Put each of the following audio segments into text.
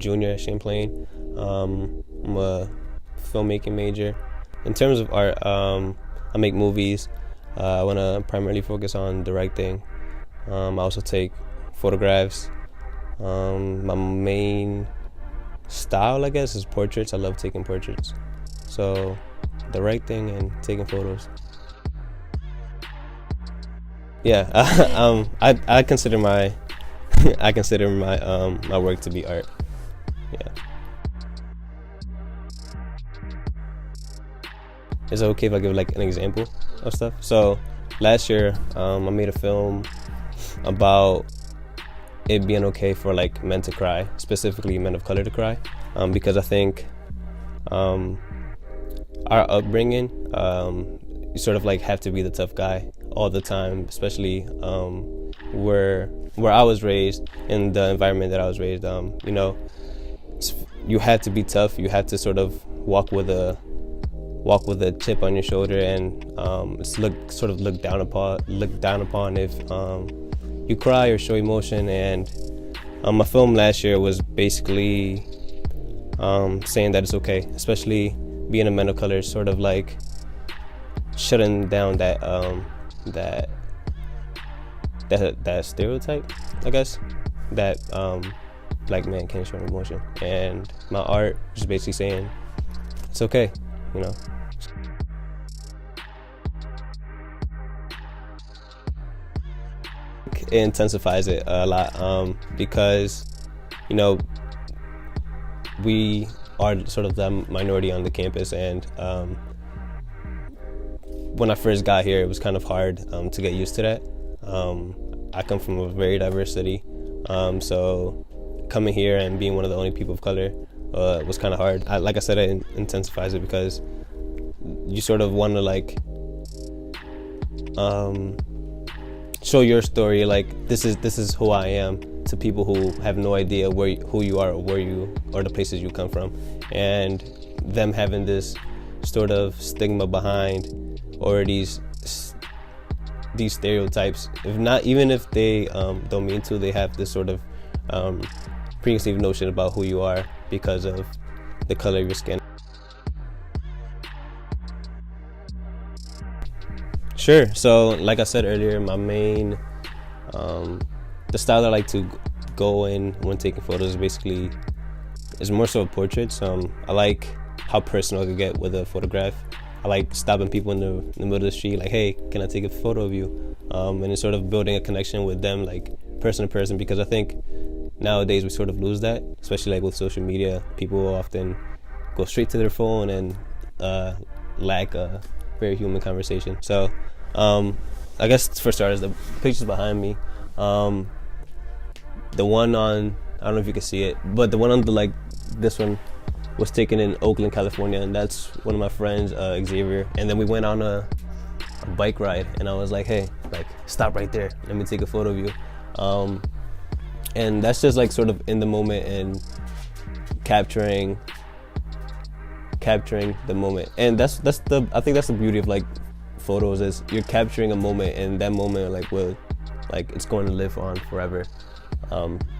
junior at Champlain. I'm a filmmaking major. In terms of art, I make movies. I want to primarily focus on directing. I also take photographs. My main style, I guess, is portraits. I love taking portraits. So directing and taking photos. Yeah, I consider my I consider my work to be art. Yeah. Is it okay if I give like an example of stuff? So last year, I made a film about it being okay for like men to cry, specifically men of color to cry, because I think our upbringing, you sort of like have to be the tough guy all the time, especially where I was raised, in the environment that I was raised. You know, you had to be tough. You had to sort of walk with a chip on your shoulder, and it's looked down upon if you cry or show emotion. And my film last year was basically saying that it's okay, especially being a man of color, sort of like shutting down that stereotype, I guess, that black man can't show emotion. And my art is basically saying it's okay, you know. It intensifies it a lot, because, you know, we are sort of the minority on the campus, and when I first got here, it was kind of hard to get used to that. I come from a very diverse city, so coming here and being one of the only people of color was kind of hard. Like I said, it intensifies it because you sort of want to like show your story, like this is who I am, to people who have no idea who you are, or the places you come from, and them having this sort of stigma behind, or these stereotypes. Even if they don't mean to, they have this sort of preconceived notion about who you are because of the color of your skin. Sure. So, like I said earlier, my main the style I like to go in when taking photos is more so portraits. I like how personal I can get with a photograph. I like stopping people in the middle of the street, like, hey, can I take a photo of you? And it's sort of building a connection with them, like person to person, because I think nowadays we sort of lose that, especially like with social media. People often go straight to their phone and lack a very human conversation. So I guess for starters, the pictures behind me, the one on, I don't know if you can see it, but the one on this one was taken in Oakland, California, and that's one of my friends, Xavier. And then we went on a bike ride, and I was like, hey, like, stop right there, let me take a photo of you. And that's just like sort of in the moment and capturing the moment. And I think that's the beauty of like photos, is you're capturing a moment, and that moment it's going to live on forever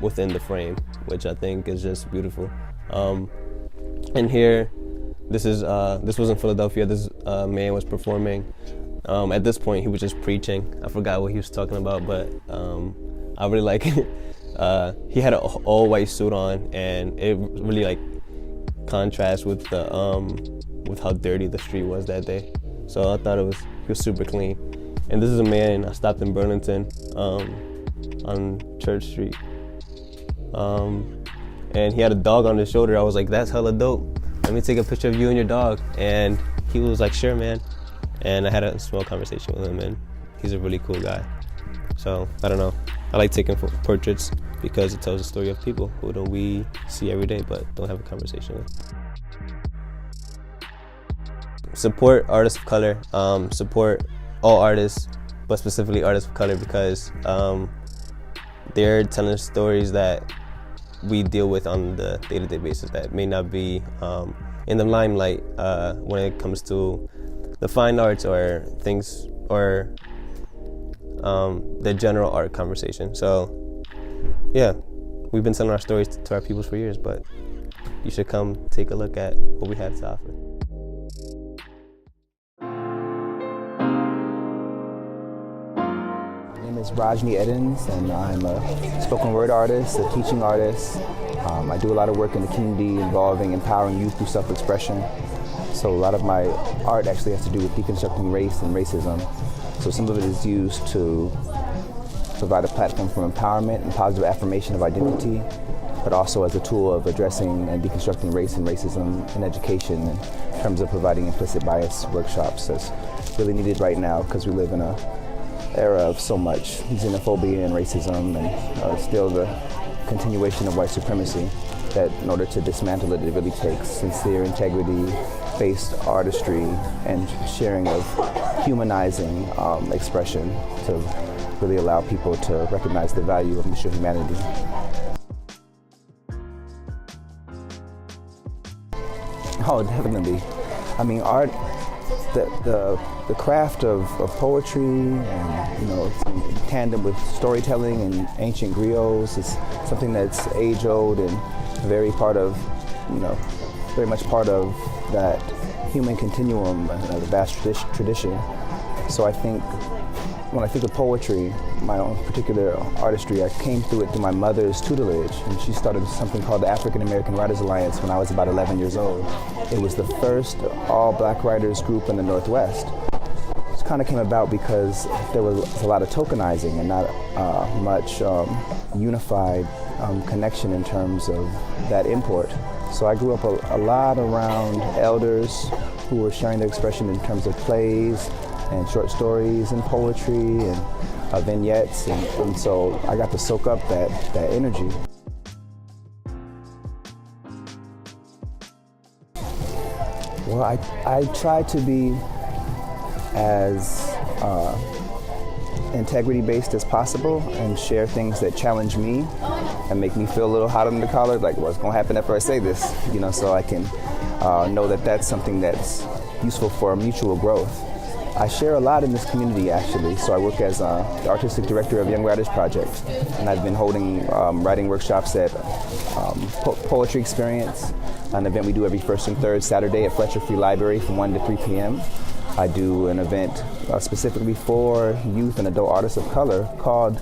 within the frame, which I think is just beautiful. And here, this was in Philadelphia. This man was performing. At this point, he was just preaching. I forgot what he was talking about, but I really like it. He had an all-white suit on, and it really like contrasts with with how dirty the street was that day. So I thought he was super clean. And this is a man I stopped in Burlington on Church Street. And he had a dog on his shoulder. I was like, that's hella dope. Let me take a picture of you and your dog. And he was like, sure, man. And I had a small conversation with him, and he's a really cool guy. So, I don't know. I like taking portraits because it tells the story of people who we see every day but don't have a conversation with. Support artists of color. Support all artists, but specifically artists of color, because they're telling stories that we deal with on the day-to-day basis that may not be in the limelight when it comes to the fine arts or things, or the general art conversation. So yeah, we've been telling our stories to our peoples for years, but you should come take a look at what we have to offer. My name is Rajnii Eddins, and I'm a spoken word artist, a teaching artist. I do a lot of work in the community involving empowering youth through self-expression. So a lot of my art actually has to do with deconstructing race and racism. So some of it is used to provide a platform for empowerment and positive affirmation of identity, but also as a tool of addressing and deconstructing race and racism in education in terms of providing implicit bias workshops that's really needed right now because we live in an era of so much xenophobia and racism and still the continuation of white supremacy, that in order to dismantle it, it really takes sincere integrity-based artistry and sharing of humanizing expression to really allow people to recognize the value of mutual humanity. Oh, definitely. I mean, art, the craft of poetry and, you know, in tandem with storytelling and ancient griots is something that's age-old and very part of, you know, very much part of that human continuum, the vast tradition. So I think when I think of poetry, my own particular artistry, I came through it through my mother's tutelage, and she started something called the African American Writers Alliance when I was about 11 years old. It was the first all-black writers group in the Northwest. It kind of came about because there was a lot of tokenizing and not much unified connection in terms of that import. So I grew up a lot around elders who were sharing their expression in terms of plays and short stories and poetry and vignettes, and so I got to soak up that energy. Well, I try to be as integrity-based as possible and share things that challenge me and make me feel a little hot under the collar, like what's going to happen after I say this, you know, so I can know that that's something that's useful for mutual growth. I share a lot in this community, actually. So I work as the artistic director of Young Writers Project, and I've been holding writing workshops at Poetry Experience, an event we do every first and third Saturday at Fletcher Free Library from 1 to 3 p.m. I do an event specifically for youth and adult artists of color called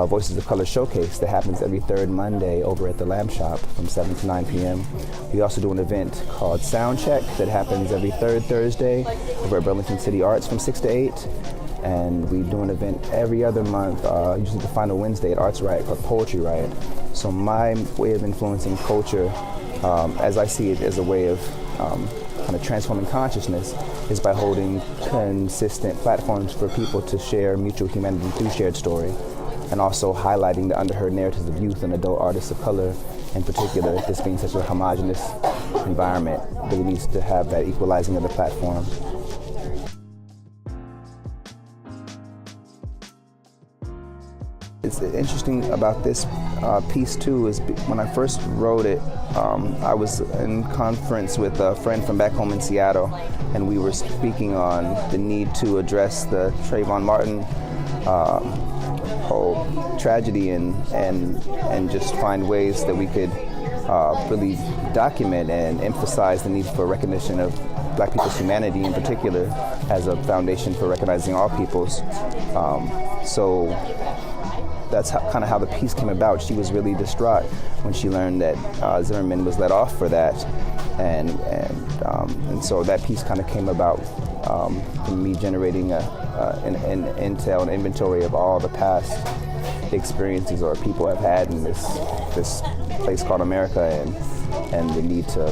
Voices of Color Showcase that happens every third Monday over at the Lamb Shop from 7 to 9 p.m. We also do an event called Sound Check that happens every third Thursday over at Burlington City Arts from 6 to 8. And we do an event every other month, usually the final Wednesday at Arts Riot called Poetry Riot. So my way of influencing culture, as I see it as a way of kind of transforming consciousness, is by holding consistent platforms for people to share mutual humanity through shared story, and also highlighting the underheard narratives of youth and adult artists of color in particular. This being such a homogenous environment, really needs to have that equalizing of the platform. It's interesting about this piece too is when I first wrote it, I was in conference with a friend from back home in Seattle, and we were speaking on the need to address the Trayvon Martin whole tragedy and just find ways that we could really document and emphasize the need for recognition of Black people's humanity in particular as a foundation for recognizing all peoples. So that's kind of how the piece came about. She was really distraught when she learned that Zimmerman was let off for that, and so that piece kind of came about from me generating an intel, an inventory of all the past experiences or people have had in this place called America, and the need to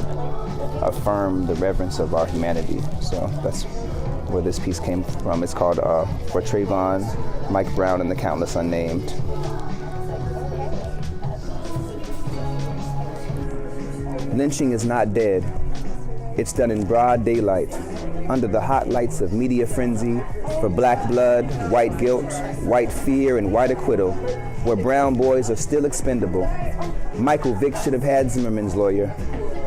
affirm the reverence of our humanity. So that's where this piece came from. It's called For Trayvon, Mike Brown, and the Countless Unnamed. Lynching is not dead. It's done in broad daylight, under the hot lights of media frenzy, for black blood, white guilt, white fear, and white acquittal, where brown boys are still expendable. Michael Vick should have had Zimmerman's lawyer.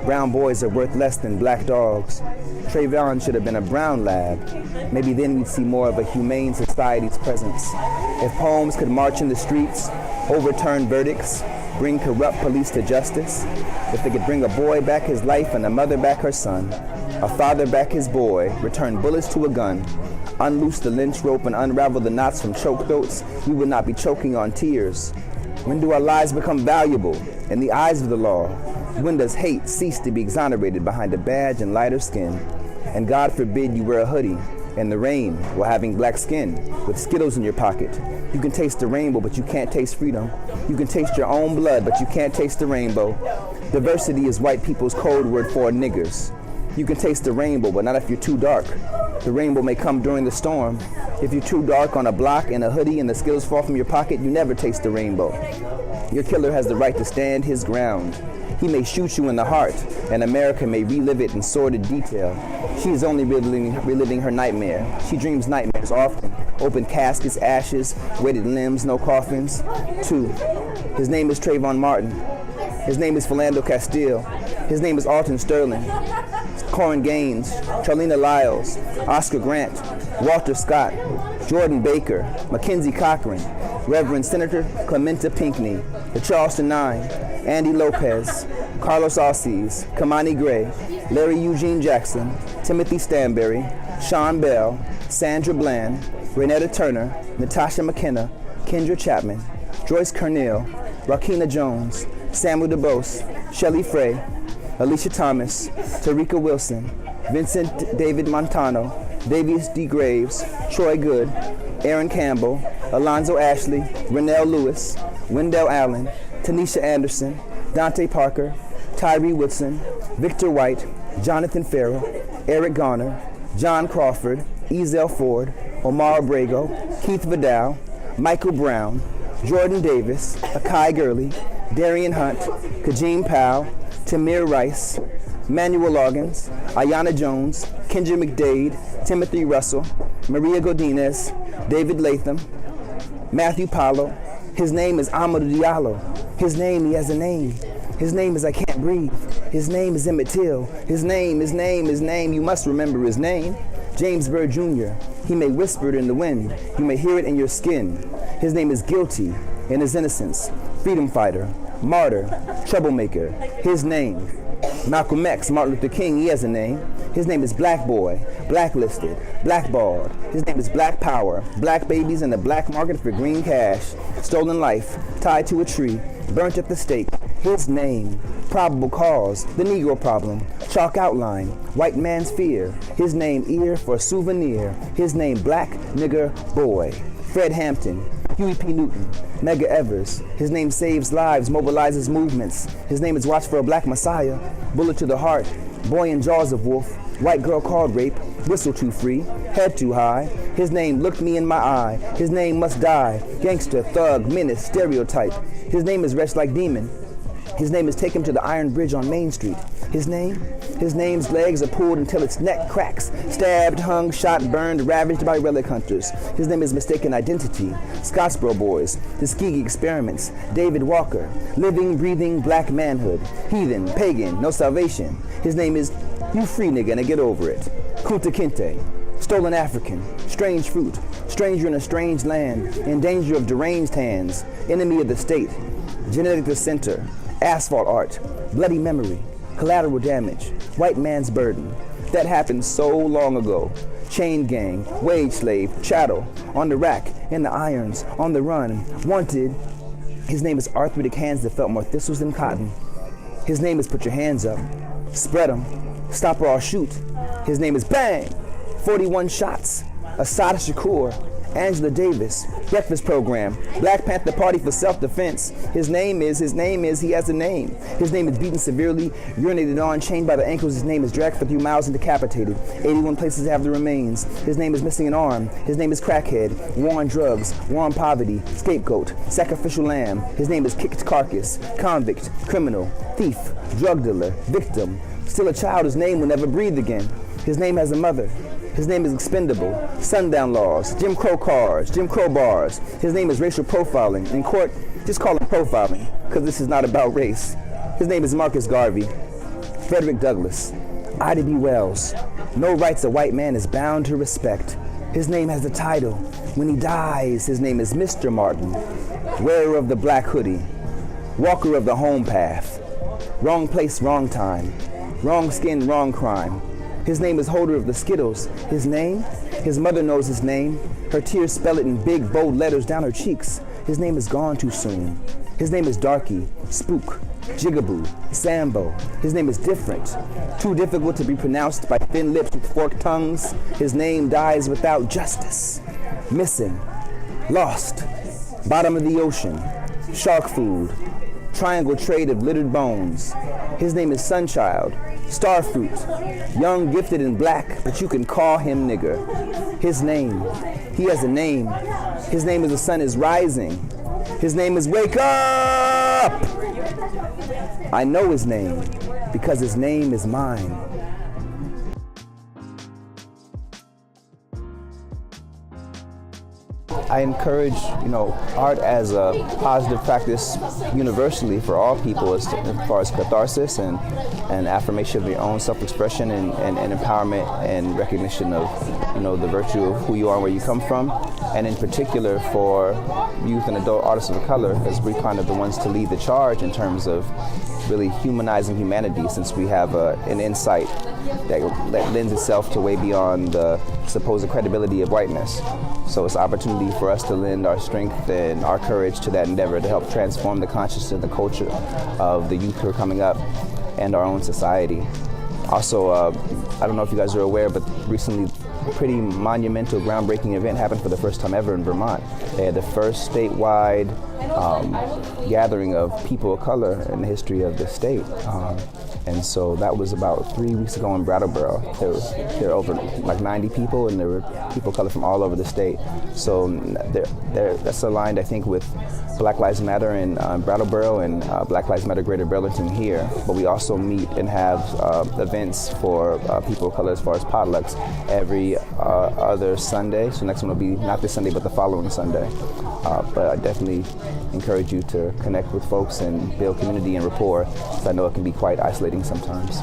Brown boys are worth less than black dogs. Trayvon should have been a brown lab. Maybe then we'd see more of a humane society's presence. If poems could march in the streets, overturn verdicts, bring corrupt police to justice, if they could bring a boy back his life and a mother back her son, a father back his boy, return bullets to a gun, unloose the lynch rope and unravel the knots from choke throats, we would not be choking on tears. When do our lives become valuable in the eyes of the law? When does hate cease to be exonerated behind a badge and lighter skin? And God forbid you wear a hoodie in the rain while having black skin with Skittles in your pocket. You can taste the rainbow, but you can't taste freedom. You can taste your own blood, but you can't taste the rainbow. Diversity is white people's code word for niggers. You can taste the rainbow, but not if you're too dark. The rainbow may come during the storm. If you're too dark on a block in a hoodie and the Skittles fall from your pocket, you never taste the rainbow. Your killer has the right to stand his ground. He may shoot you in the heart, and America may relive it in sordid detail. She is only reliving her nightmare. She dreams nightmares often. Open caskets, ashes, weighted limbs, no coffins. 2. His name is Trayvon Martin. His name is Philando Castile. His name is Alton Sterling. Corin Gaines, Charlena Lyles, Oscar Grant, Walter Scott, Jordan Baker, Mackenzie Cochran, Reverend Senator Clementa Pinckney, the Charleston Nine, Andy Lopez, Carlos Alces, Kamani Gray, Larry Eugene Jackson, Timothy Stanberry, Sean Bell, Sandra Bland, Renetta Turner, Natasha McKenna, Kendra Chapman, Joyce Cornell, Rakina Jones, Samuel DeBose, Shelley Frey, Alicia Thomas, Tarika Wilson, Vincent David Montano, Davies D. Graves, Troy Good, Aaron Campbell, Alonzo Ashley, Renell Lewis, Wendell Allen, Tanisha Anderson, Dante Parker, Tyree Woodson, Victor White, Jonathan Farrell, Eric Garner, John Crawford, Ezel Ford, Omar Abrego, Keith Vidal, Michael Brown, Jordan Davis, Akai Gurley, Darian Hunt, Kajim Powell, Tamir Rice, Manuel Loggins, Ayanna Jones, Kendra McDade, Timothy Russell, Maria Godinez, David Latham, Matthew Paulo. His name is Amadou Diallo. His name, he has a name. His name is I Can't Breathe. His name is Emmett Till. His name, you must remember his name. James Byrd Jr. He may whisper it in the wind. You may hear it in your skin. His name is Guilty in his innocence. Freedom fighter, martyr, troublemaker. His name, Malcolm X, Martin Luther King, he has a name. His name is Black Boy, Blacklisted, Blackballed. His name is Black Power, Black Babies in the black market for green cash. Stolen life, tied to a tree, burnt at the stake. His name, Probable Cause, the Negro Problem, Chalk Outline, White Man's Fear. His name, Ear for a Souvenir. His name, Black Nigger Boy. Fred Hampton, Huey P. Newton, Medgar Evers. His name saves lives, mobilizes movements. His name is Watch for a Black Messiah, Bullet to the Heart, Boy in Jaws of Wolf, White Girl Called Rape, Whistle Too Free, Head Too High. His name Looked Me in My Eye. His name Must Die, Gangster, Thug, Menace, Stereotype. His name is Wretched Like Demon. His name is Take Him to the Iron Bridge on Main Street. His name's legs are pulled until its neck cracks. Stabbed, hung, shot, burned, ravaged by relic hunters. His name is Mistaken Identity. Scottsboro Boys, Tuskegee Experiments, David Walker, Living, Breathing, Black Manhood, Heathen, Pagan, No Salvation. His name is You Free Nigga and Get Over It. Kunta Kinte, Stolen African, Strange Fruit, Stranger in a Strange Land, In Danger of Deranged Hands, Enemy of the State, Genetic Dissenter, Asphalt Art, Bloody Memory, Collateral Damage, White Man's Burden. That happened so long ago. Chain Gang, Wage Slave, Chattel, On the Rack, In the Irons, On the Run, Wanted. His name is Arthritic Hands That Felt More Thistles Than Cotton. His name is Put Your Hands Up, Spread 'em, Stop or I'll Shoot. His name is Bang, 41 Shots, Assata Shakur, Angela Davis, Breakfast Program, Black Panther Party for Self-Defense. His name is, he has a name. His name is Beaten Severely, Urinated on, Chained by the Ankles. His name is Dragged for 3 miles and Decapitated. 81 places have the remains. His name is Missing an Arm. His name is Crackhead, War on Drugs, War on Poverty, Scapegoat, Sacrificial Lamb. His name is Kicked Carcass, Convict, Criminal, Thief, Drug Dealer, Victim. Still a child, his name will never breathe again. His name has a mother. His name is Expendable, Sundown Laws, Jim Crow Cars, Jim Crow Bars. His name is Racial Profiling. In court, just call him profiling, because this is not about race. His name is Marcus Garvey, Frederick Douglass, Ida B. Wells. No rights a white man is bound to respect. His name has a title. When he dies, his name is Mr. Martin, wearer of the black hoodie. walker of the home path. Wrong place, wrong time. Wrong skin, wrong crime. His name is holder of the Skittles. His name? His mother knows his name. Her tears spell it in big, bold letters down her cheeks. His name is gone too soon. His name is Darky, Spook, Jigaboo, Sambo. His name is different. Too difficult to be pronounced by thin lips with forked tongues. His name dies without justice. Missing. Lost. Bottom of the ocean. Shark food. Triangle trade of littered bones. His name is Sunchild, Starfruit, young, gifted, and black, but you can call him nigger. His name, he has a name. His name is the sun is rising. His name is Wake Up! I know his name because his name is mine. I encourage, art as a positive practice universally for all people as far as catharsis and affirmation of your own self-expression and empowerment and recognition of, the virtue of who you are and where you come from. And in particular for youth and adult artists of color, as we're kind of the ones to lead the charge in terms of really humanizing humanity, since we have an insight that lends itself to way beyond the supposed credibility of whiteness. So it's an opportunity for us to lend our strength and our courage to that endeavor to help transform the consciousness and the culture of the youth who are coming up and our own society. Also, I don't know if you guys are aware, but recently a pretty monumental, groundbreaking event happened for the first time ever in Vermont. They had the first statewide gathering of people of color in the history of the state. And so that was about 3 weeks ago in Brattleboro. There were over like 90 people, and there were people of color from all over the state. So that's aligned, I think, with Black Lives Matter in Brattleboro and Black Lives Matter Greater Burlington here. But we also meet and have events for people of color as far as potlucks every other Sunday. So next one will be not this Sunday, but the following Sunday. But I definitely encourage you to connect with folks and build community and rapport, because I know it can be quite isolating sometimes.